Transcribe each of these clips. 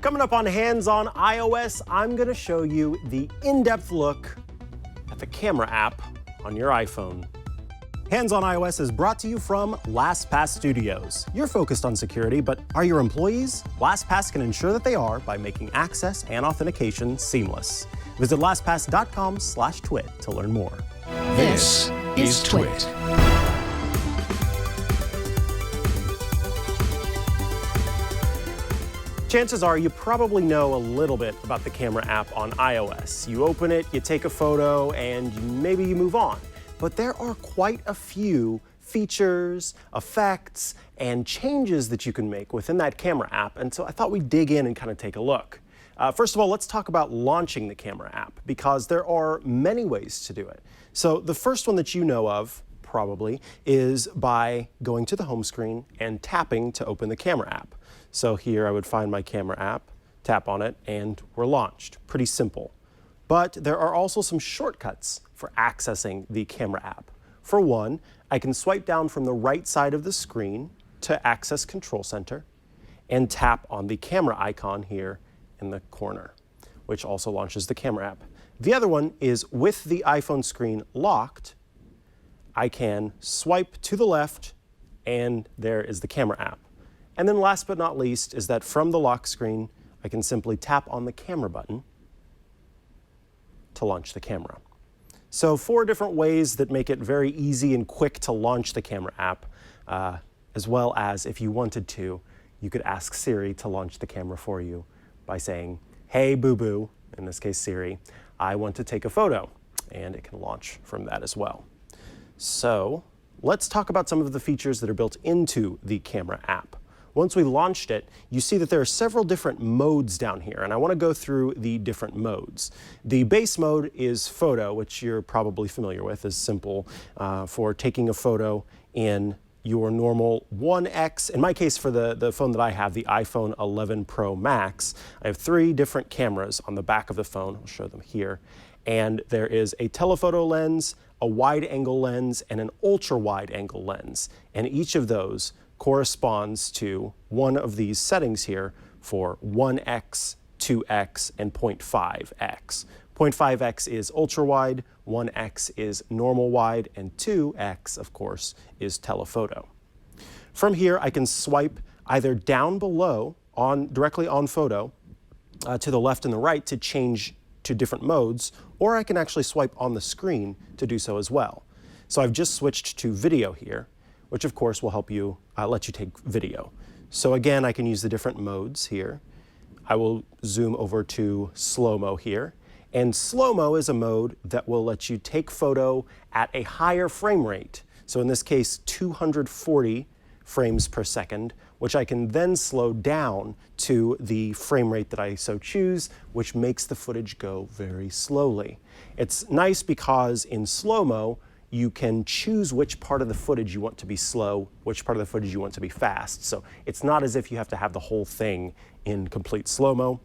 Coming up on Hands on iOS, I'm going to show you the in-depth look at the camera app on your iPhone. Hands on iOS is brought to you from LastPass Studios. You're focused on security, but are your employees? LastPass can ensure that they are by making access and authentication seamless. Visit lastpass.com/twit to learn more. This is Twit. Chances are you probably know a little bit about the camera app on iOS. You open it, you take a photo, and maybe you move on. But there are quite a few features, effects, and changes that you can make within that camera app, and so I thought we'd dig in and kind of take a look. First of all, let's talk about launching the camera app, because there are many ways to do it. So the first one that you know of, probably, is by going to the home screen and tapping to open the camera app. So here I would find my camera app, tap on it, and we're launched. Pretty simple. But there are also some shortcuts for accessing the camera app. For one, I can swipe down from the right side of the screen to access Control Center and tap on the camera icon here in the corner, which also launches the camera app. The other one is with the iPhone screen locked, I can swipe to the left and there is the camera app. And then last but not least is that from the lock screen, I can simply tap on the camera button to launch the camera. So 4 different ways that make it very easy and quick to launch the camera app, as well as if you wanted to, you could ask Siri to launch the camera for you by saying, "Hey boo-boo," in this case Siri, "I want to take a photo," and it can launch from that as well. So let's talk about some of the features that are built into the camera app. Once we launched it, you see that there are several different modes down here, and I want to go through the different modes. The base mode is photo, which you're probably familiar with, is simple for taking a photo in your normal 1x. In my case, for the phone that I have, the iPhone 11 Pro Max, I have 3 different cameras on the back of the phone. I'll show them here. And there is a telephoto lens, a wide-angle lens, and an ultra-wide-angle lens. And each of those corresponds to one of these settings here for 1x, 2x, and 0.5x. 0.5x is ultra-wide, 1x is normal wide, and 2x, of course, is telephoto. From here, I can swipe either down below, directly on photo, to the left and the right to change to different modes, or I can actually swipe on the screen to do so as well. So I've just switched to video here, which of course will help you, let you take video. So again, I can use the different modes here. I will zoom over to slow-mo here. And slow-mo is a mode that will let you take photo at a higher frame rate. So in this case, 240 frames per second, which I can then slow down to the frame rate that I so choose, which makes the footage go very slowly. It's nice because in slow-mo, you can choose which part of the footage you want to be slow, which part of the footage you want to be fast. So it's not as if you have to have the whole thing in complete slow-mo.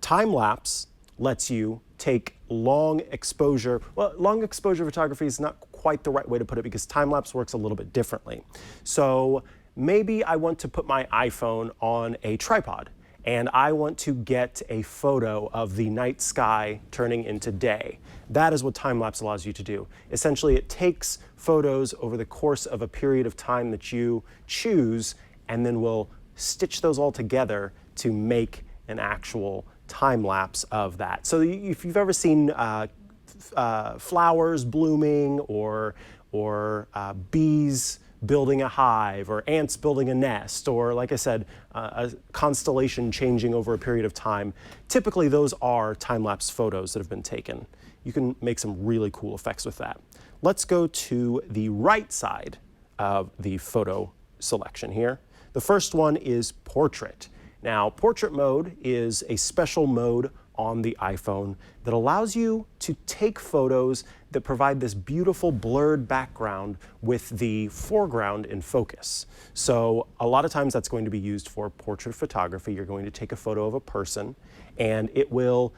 Time-lapse lets you take long exposure. Well, long exposure photography is not quite the right way to put it because time-lapse works a little bit differently. So maybe I want to put my iPhone on a tripod and I want to get a photo of the night sky turning into day. That is what time-lapse allows you to do. Essentially, it takes photos over the course of a period of time that you choose and then will stitch those all together to make an actual time-lapse of that. So if you've ever seen flowers blooming or bees building a hive or ants building a nest or, like I said, a constellation changing over a period of time, typically those are time-lapse photos that have been taken. You can make some really cool effects with that. Let's go to the right side of the photo selection here. The first one is portrait. Now, portrait mode is a special mode on the iPhone that allows you to take photos that provide this beautiful blurred background with the foreground in focus. So a lot of times that's going to be used for portrait photography. You're going to take a photo of a person and it will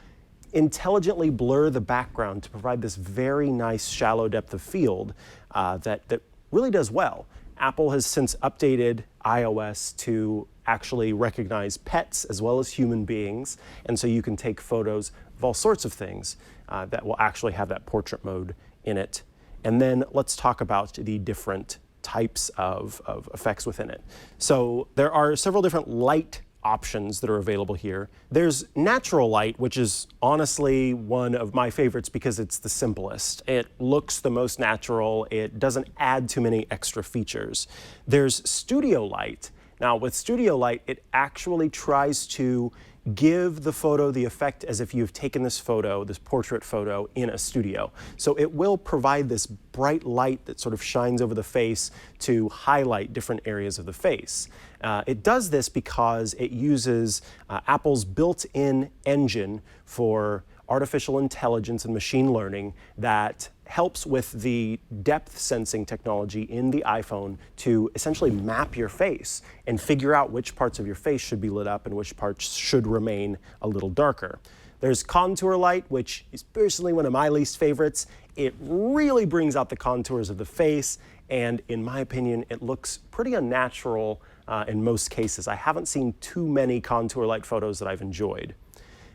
intelligently blur the background to provide this very nice shallow depth of field that really does well. Apple has since updated iOS to actually recognize pets as well as human beings, and so you can take photos of all sorts of things that will actually have that portrait mode in it. And then let's talk about the different types of effects within it. So there are several different light options that are available here. There's natural light, which is honestly one of my favorites because it's the simplest. It looks the most natural. It doesn't add too many extra features. There's studio light. Now with studio light, it actually tries to give the photo the effect as if you've taken this photo, this portrait photo, in a studio. So it will provide this bright light that sort of shines over the face to highlight different areas of the face. It does this because it uses Apple's built-in engine for artificial intelligence and machine learning that helps with the depth sensing technology in the iPhone to essentially map your face and figure out which parts of your face should be lit up and which parts should remain a little darker. There's contour light, which is personally one of my least favorites. It really brings out the contours of the face, and in my opinion, it looks pretty unnatural in most cases. I haven't seen too many contour light photos that I've enjoyed.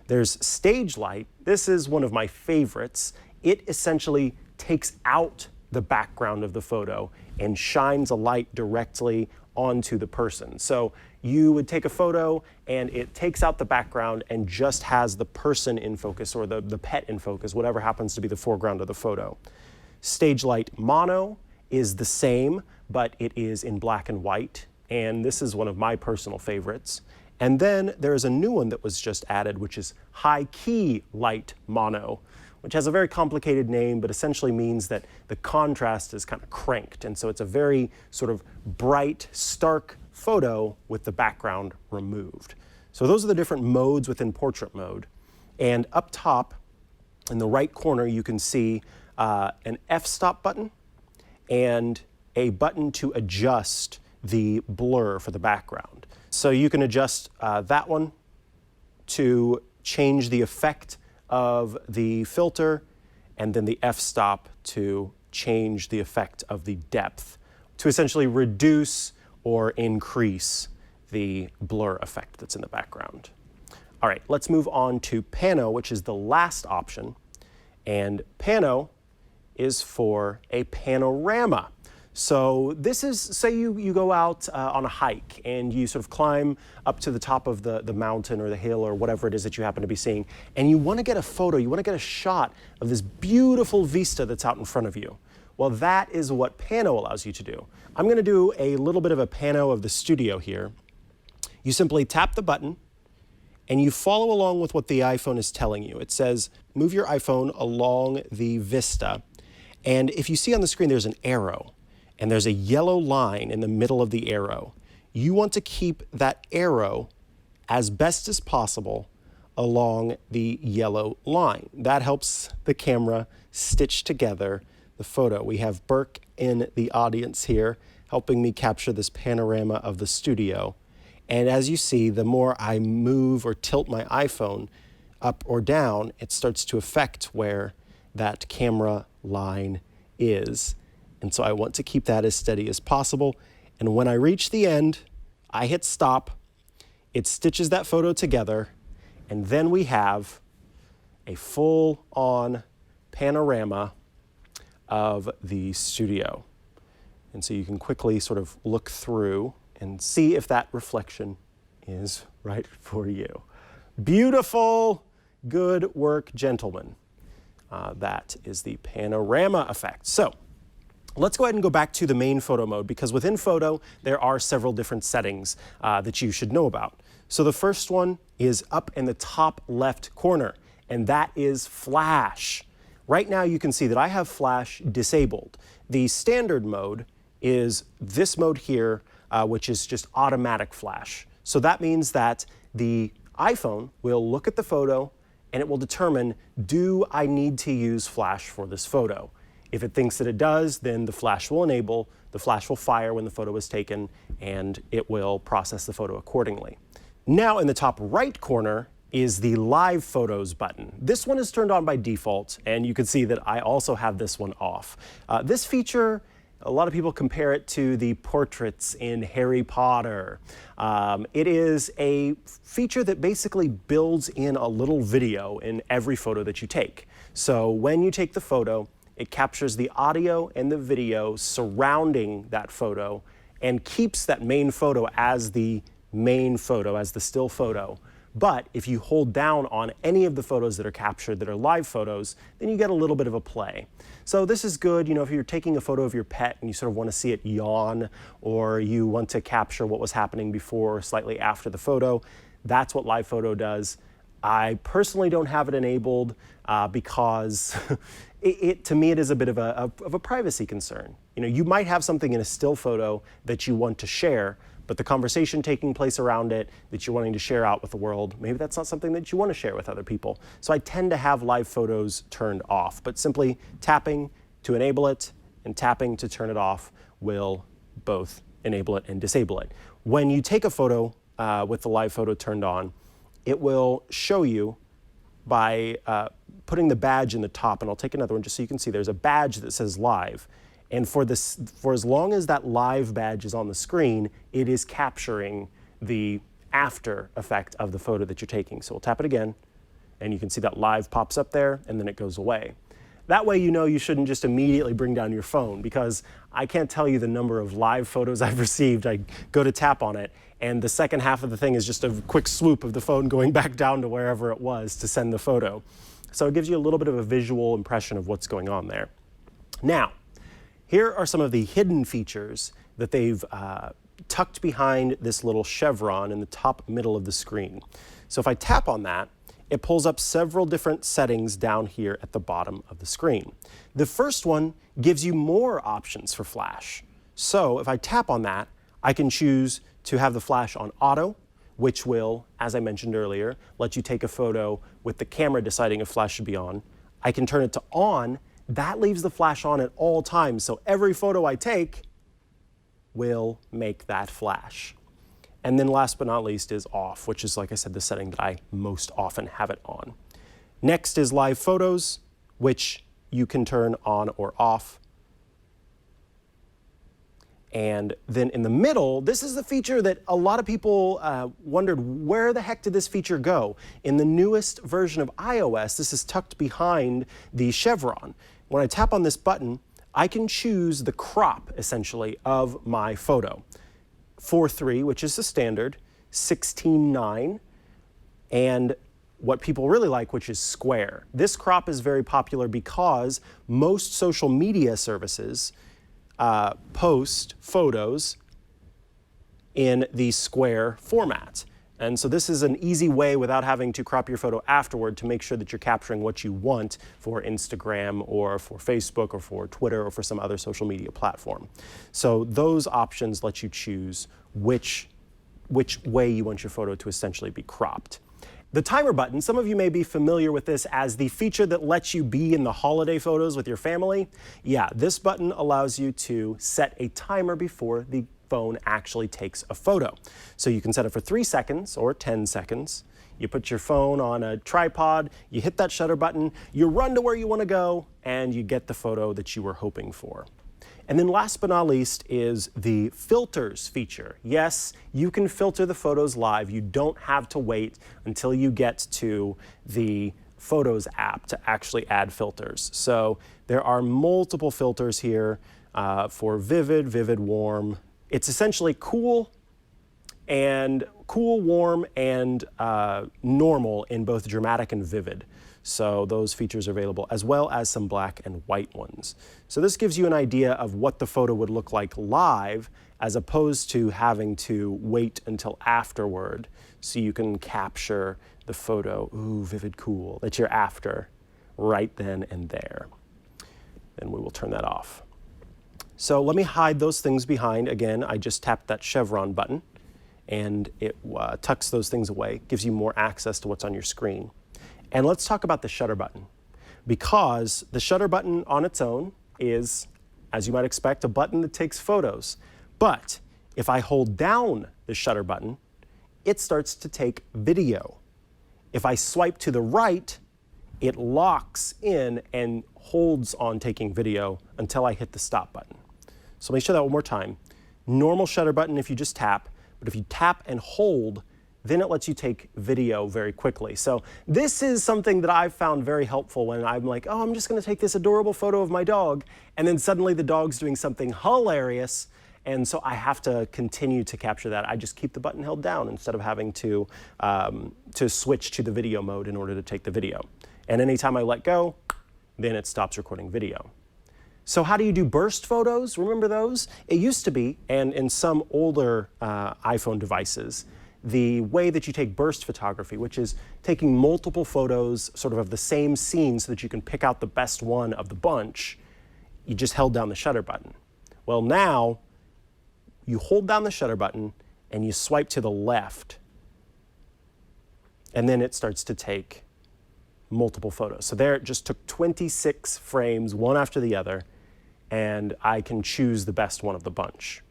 There's stage light. This is one of my favorites. It essentially takes out the background of the photo and shines a light directly onto the person. So you would take a photo and it takes out the background and just has the person in focus, or the pet in focus, whatever happens to be the foreground of the photo. Stage light mono is the same, but it is in black and white, and this is one of my personal favorites. And then there's a new one that was just added, which is high key light mono, which has a very complicated name, but essentially means that the contrast is kind of cranked. And so it's a very sort of bright, stark photo with the background removed. So those are the different modes within portrait mode. And up top in the right corner, you can see an f-stop button and a button to adjust the blur for the background. So you can adjust that one to change the effect of the filter, and then the f-stop to change the effect of the depth to essentially reduce or increase the blur effect that's in the background. All right, let's move on to Pano, which is the last option. And Pano is for a panorama. So this is, say you go out on a hike and you sort of climb up to the top of the mountain or the hill or whatever it is that you happen to be seeing, and you want to get a photo, you want to get a shot of this beautiful vista that's out in front of you. Well, that is what Pano allows you to do. I'm going to do a little bit of a Pano of the studio here. You simply tap the button and you follow along with what the iPhone is telling you. It says, move your iPhone along the vista. And if you see on the screen, there's an arrow. And there's a yellow line in the middle of the arrow. You want to keep that arrow as best as possible along the yellow line. That helps the camera stitch together the photo. We have Burke in the audience here helping me capture this panorama of the studio. And as you see, the more I move or tilt my iPhone up or down, it starts to affect where that camera line is. And so I want to keep that as steady as possible. And when I reach the end, I hit stop. It stitches that photo together. And then we have a full-on panorama of the studio. And so you can quickly sort of look through and see if that reflection is right for you. Beautiful. Good work, gentlemen. That is the panorama effect. So let's go ahead and go back to the main photo mode, because within photo, there are several different settings that you should know about. So the first one is up in the top left corner, and that is flash. Right now you can see that I have flash disabled. The standard mode is this mode here, which is just automatic flash. So that means that the iPhone will look at the photo and it will determine, do I need to use flash for this photo? If it thinks that it does, then the flash will enable, the flash will fire when the photo is taken, and it will process the photo accordingly. Now in the top right corner is the Live Photos button. This one is turned on by default, and you can see that I also have this one off. This feature A lot of people compare it to the portraits in Harry Potter. It is a feature that basically builds in a little video in every photo that you take. So when you take the photo, it captures the audio and the video surrounding that photo and keeps that main photo as the main photo, as the still photo. But if you hold down on any of the photos that are captured that are live photos, then you get a little bit of a play. So this is good, if you're taking a photo of your pet and you sort of want to see it yawn, or you want to capture what was happening before or slightly after the photo. That's what live photo does. I personally don't have it enabled because to me it is a bit of a privacy concern. You might have something in a still photo that you want to share, but the conversation taking place around it that you're wanting to share out with the world, maybe that's not something that you want to share with other people. So I tend to have live photos turned off, but simply tapping to enable it and tapping to turn it off will both enable it and disable it. When you take a photo with the live photo turned on, it will show you by putting the badge in the top, and I'll take another one just so you can see there's a badge that says live. And for as long as that live badge is on the screen, it is capturing the after effect of the photo that you're taking. So we'll tap it again, and you can see that live pops up there, and then it goes away. That way you shouldn't just immediately bring down your phone, because I can't tell you the number of live photos I've received. I go to tap on it, and the second half of the thing is just a quick swoop of the phone going back down to wherever it was to send the photo. So it gives you a little bit of a visual impression of what's going on there. Now, here are some of the hidden features that they've tucked behind this little chevron in the top middle of the screen. So if I tap on that, it pulls up several different settings down here at the bottom of the screen. The first one gives you more options for flash. So if I tap on that, I can choose to have the flash on auto, which will, as I mentioned earlier, let you take a photo with the camera deciding if flash should be on. I can turn it to on. That leaves the flash on at all times, so every photo I take will make that flash. And then last but not least is off, which is, like I said, the setting that I most often have it on. Next is live photos, which you can turn on or off. And then in the middle, this is the feature that a lot of people wondered, where the heck did this feature go? In the newest version of iOS, this is tucked behind the chevron. When I tap on this button, I can choose the crop, essentially, of my photo. 4:3, which is the standard, 16:9, and what people really like, which is square. This crop is very popular because most social media services post photos in the square format. And so this is an easy way, without having to crop your photo afterward, to make sure that you're capturing what you want for Instagram or for Facebook or for Twitter or for some other social media platform. So those options let you choose which way you want your photo to essentially be cropped. The timer button, some of you may be familiar with this as the feature that lets you be in the holiday photos with your family. Yeah, this button allows you to set a timer before the phone actually takes a photo. So you can set it for 3 seconds or 10 seconds. You put your phone on a tripod, you hit that shutter button, you run to where you want to go, and you get the photo that you were hoping for. And then last but not least is the filters feature. Yes, you can filter the photos live. You don't have to wait until you get to the Photos app to actually add filters. So there are multiple filters here for vivid, warm. It's essentially cool, warm, and normal in both dramatic and vivid. So those features are available, as well as some black and white ones. So this gives you an idea of what the photo would look like live, as opposed to having to wait until afterward so you can capture the photo, ooh, vivid, cool, that you're after right then and there. And we will turn that off. So let me hide those things behind. Again, I just tapped that chevron button, and it tucks those things away, gives you more access to what's on your screen. And let's talk about the shutter button, because the shutter button on its own is, as you might expect, a button that takes photos. But if I hold down the shutter button, it starts to take video. If I swipe to the right, it locks in and holds on taking video until I hit the stop button. So let me show that one more time. Normal shutter button if you just tap, but if you tap and hold, then it lets you take video very quickly. So this is something that I've found very helpful when I'm like, oh, I'm just gonna take this adorable photo of my dog, and then suddenly the dog's doing something hilarious, and so I have to continue to capture that. I just keep the button held down instead of having to switch to the video mode in order to take the video. And anytime I let go, then it stops recording video. So how do you do burst photos? Remember those? It used to be, and in some older iPhone devices, the way that you take burst photography, which is taking multiple photos sort of the same scene so that you can pick out the best one of the bunch, you just held down the shutter button. Well, now you hold down the shutter button and you swipe to the left, and then it starts to take multiple photos. So there it just took 26 frames, one after the other, and I can choose the best one of the bunch.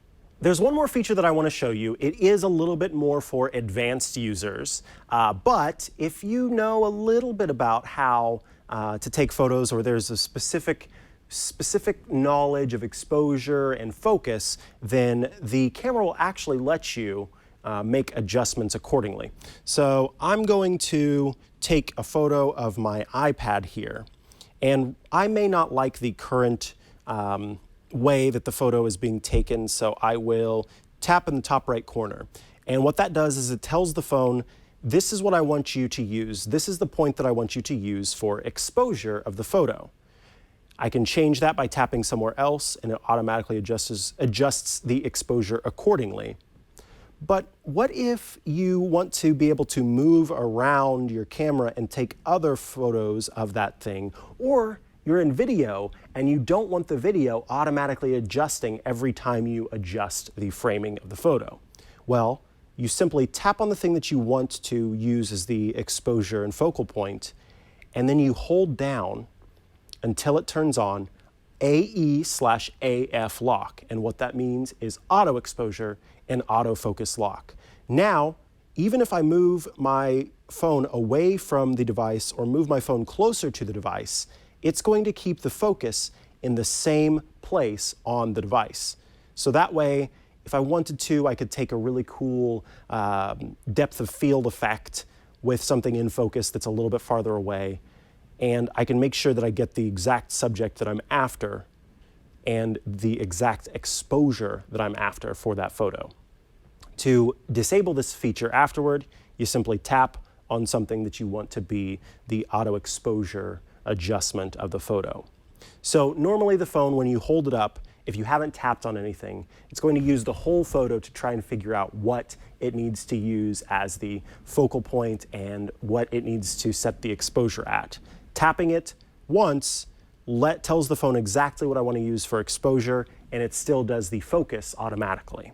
There's one more feature that I want to show you. It is a little bit more for advanced users, but if you know a little bit about how to take photos, or there's a specific knowledge of exposure and focus, then the camera will actually let you make adjustments accordingly. So I'm going to take a photo of my iPad here, and I may not like the current way that the photo is being taken, so I will tap in the top right corner. And what that does is it tells the phone, this is what I want you to use. This is the point that I want you to use for exposure of the photo. I can change that by tapping somewhere else, and it automatically adjusts the exposure accordingly. But what if you want to be able to move around your camera and take other photos of that thing, or you're in video and you don't want the video automatically adjusting every time you adjust the framing of the photo? Well, you simply tap on the thing that you want to use as the exposure and focal point, and then you hold down until it turns on AE/AF lock. And what that means is auto exposure and autofocus lock. Now, even if I move my phone away from the device or move my phone closer to the device, it's going to keep the focus in the same place on the device. So that way, if I wanted to, I could take a really cool depth of field effect with something in focus that's a little bit farther away, and I can make sure that I get the exact subject that I'm after and the exact exposure that I'm after for that photo. To disable this feature afterward, you simply tap on something that you want to be the auto exposure adjustment of the photo. So normally the phone, when you hold it up, if you haven't tapped on anything, it's going to use the whole photo to try and figure out what it needs to use as the focal point and what it needs to set the exposure at. Tapping it once tells the phone exactly what I want to use for exposure, and it still does the focus automatically.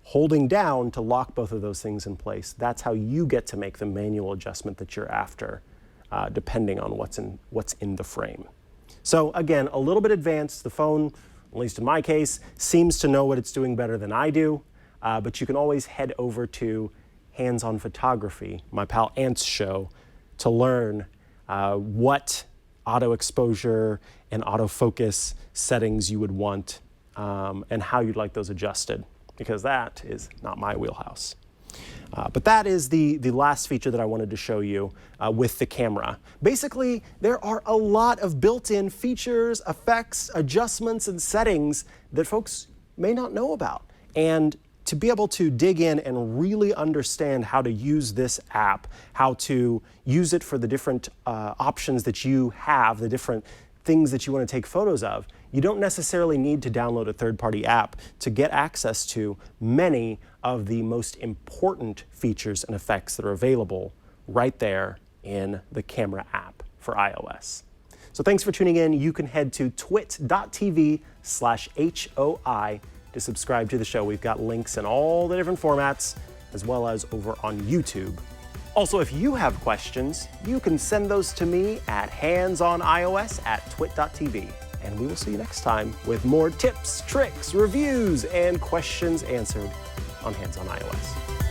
Holding down to lock both of those things in place, that's how you get to make the manual adjustment that you're after, depending on what's in the frame. So again, a little bit advanced. The phone, at least in my case, seems to know what it's doing better than I do, but you can always head over to Hands on Photography, my pal Ant's show, to learn what auto exposure and autofocus settings you would want and how you'd like those adjusted, because that is not my wheelhouse. But that is the last feature that I wanted to show you with the camera. Basically, there are a lot of built-in features, effects, adjustments, and settings that folks may not know about. And to be able to dig in and really understand how to use this app, how to use it for the different options that you have, the different things that you want to take photos of, you don't necessarily need to download a third-party app to get access to many of the most important features and effects that are available right there in the camera app for iOS. So thanks for tuning in. You can head to twit.tv/HOI to subscribe to the show. We've got links in all the different formats, as well as over on YouTube. Also, if you have questions, you can send those to me at handsonios@twit.tv. And we will see you next time with more tips, tricks, reviews, and questions answered on Hands on iOS.